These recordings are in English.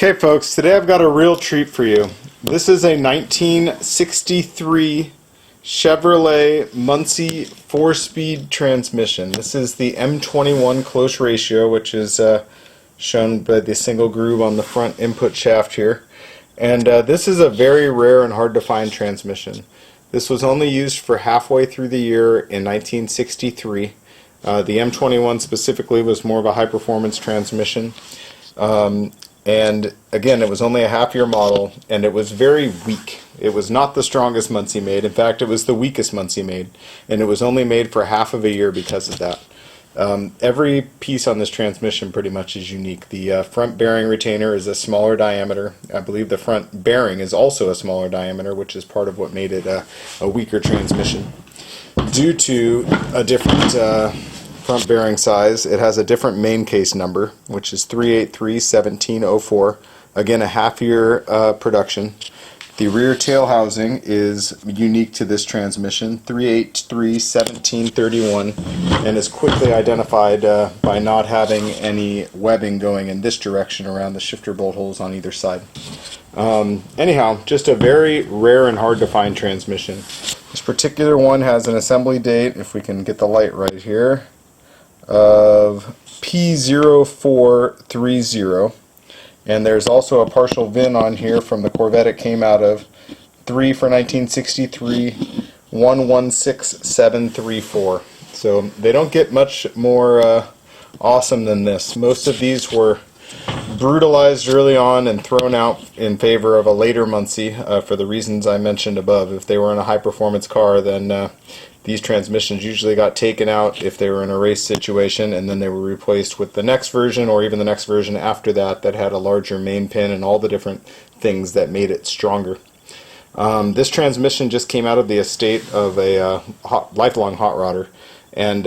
Okay folks, today I've got a real treat for you. This is a 1963 Chevrolet Muncie 4-speed transmission. This is the M21 close ratio, which is shown by the single groove on the front input shaft here. And this is a very rare and hard to find transmission. This was only used for halfway through the year in 1963. The M21 specifically was more of a high performance transmission. And again, it was only a half-year model, and it was very weak. It was not the strongest Muncie made. In fact, it was the weakest Muncie made, and it was only made for half of a year because of that. Every piece on this transmission pretty much is unique. The front bearing retainer is a smaller diameter. I believe the front bearing is also a smaller diameter, which is part of what made it a weaker transmission. Due to a different front bearing size, it has a different main case number, which is 383-1704. Again, a half-year production. The rear tail housing is unique to this transmission, 383-1731, and is quickly identified by not having any webbing going in this direction around the shifter bolt holes on either side. Anyhow, just a very rare and hard to find transmission. This particular one has an assembly date, if we can get the light right here, of P0430, and there's also a partial VIN on here from the Corvette it came out of, 3 for 1963, 116734. So they don't get much more awesome than this. Most of these were brutalized early on and thrown out in favor of a later Muncie for the reasons I mentioned above. If they were in a high performance car, then these transmissions usually got taken out if they were in a race situation, and then they were replaced with the next version or even the next version after that that had a larger main pin and all the different things that made it stronger. This transmission just came out of the estate of a lifelong hot rodder, and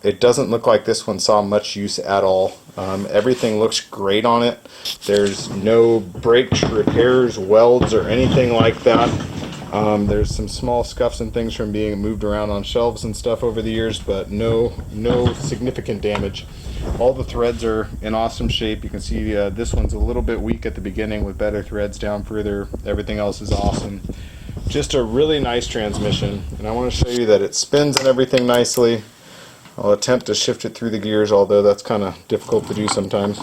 it doesn't look like this one saw much use at all. Everything looks great on it. There's no breaks, repairs, welds, or anything like that. There's some small scuffs and things from being moved around on shelves and stuff over the years, but no significant damage. All the threads are in awesome shape. You can see this one's a little bit weak at the beginning with better threads down further. Everything else is awesome. Just a really nice transmission, and I want to show you that it spins and everything nicely. I'll attempt to shift it through the gears, although that's kind of difficult to do sometimes.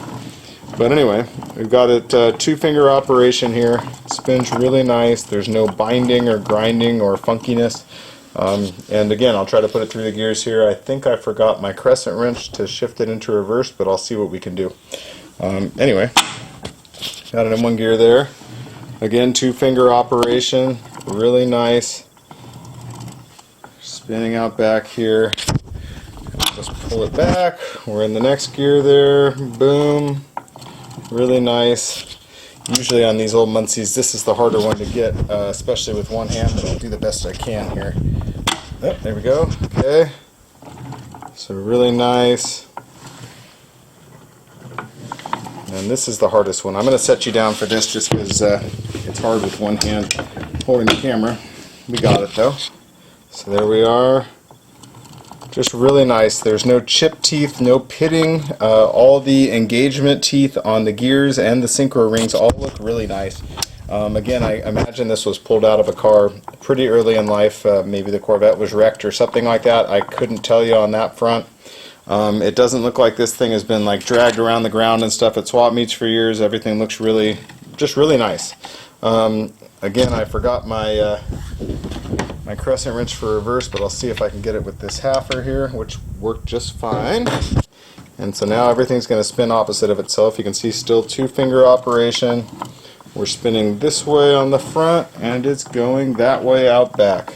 But anyway, we've got it two-finger operation here. It spins really nice. There's no binding or grinding or funkiness. And again, I'll try to put it through the gears here. I think I forgot my crescent wrench to shift it into reverse, but I'll see what we can do. Anyway, got it in one gear there. Again, two-finger operation. Really nice. Spinning out back here. Just pull it back. We're in the next gear there. Boom. Really nice. Usually on these old Muncies, this is the harder one to get, especially with one hand, but I'll do the best I can here. Oh, there we go. Okay. So really nice. And this is the hardest one. I'm going to set you down for this just because it's hard with one hand holding the camera. We got it though. So there we are. Just really nice. There's no chip teeth, no pitting. All the engagement teeth on the gears and the synchro rings all look really nice. Again, I imagine this was pulled out of a car pretty early in life. Maybe the Corvette was wrecked or something like that. I couldn't tell you on that front. It doesn't look like this thing has been like dragged around the ground and stuff at swap meets for years. Everything looks just really nice. Again, I forgot my my crescent wrench for reverse, but I'll see if I can get it with this halfer here, which worked just fine. And so now everything's going to spin opposite of itself. You can see still two-finger operation. We're spinning this way on the front, and it's going that way out back.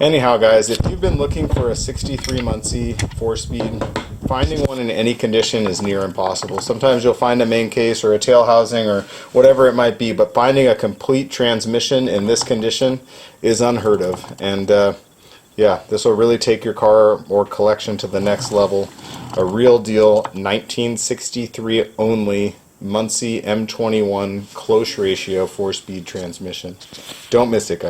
Anyhow, guys, if you've been looking for a 63 Muncie 4-speed, finding one in any condition is near impossible. Sometimes you'll find a main case or a tail housing or whatever it might be, but finding a complete transmission in this condition is unheard of. And yeah, this will really take your car or collection to the next level. A real deal 1963 only Muncie M21 close ratio 4-speed transmission. Don't miss it, guys.